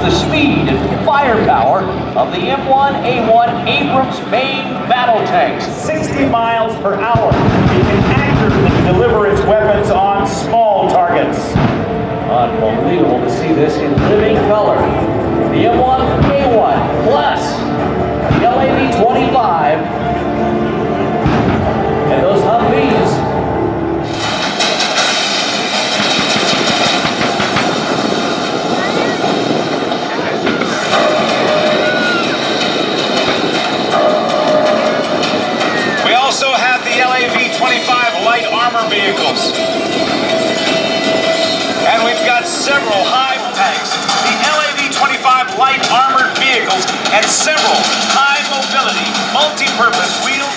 the speed and firepower of the M1A1 Abrams main battle tanks. 60 miles per hour. It can accurately deliver its weapons on small targets. Unbelievable to see this in living color. The M1A1 plus the LAV-25 and those Humvees. We also have the LAV-25 light armor vehicles. And we've got several high tanks, the LAV-25 light armored vehicles, and several high mobility, multi-purpose wheeled.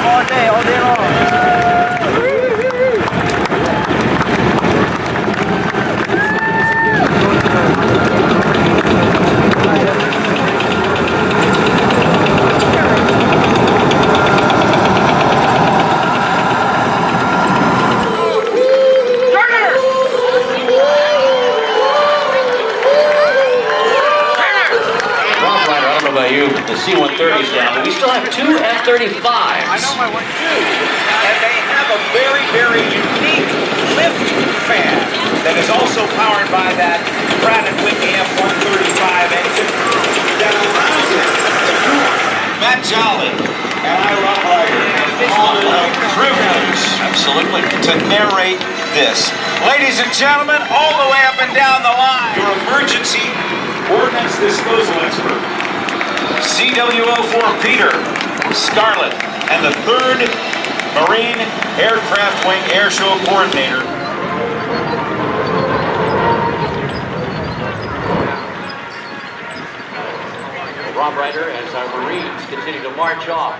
All day long. The C-130's down, but we still have two F-35s. I know my one too. And they have a very, very unique lift fan that is also powered by that Pratt & Whitney F-135 engine that allows it to do Matt Jolly and I Rob Ryder have the privilege, absolutely, to narrate this. Ladies and gentlemen, all the way up and down the line, your emergency ordnance disposal expert. CWO4 Peter Scarlett and the 3rd Marine Aircraft Wing Airshow Coordinator. Rob Ryder, as our Marines continue to march off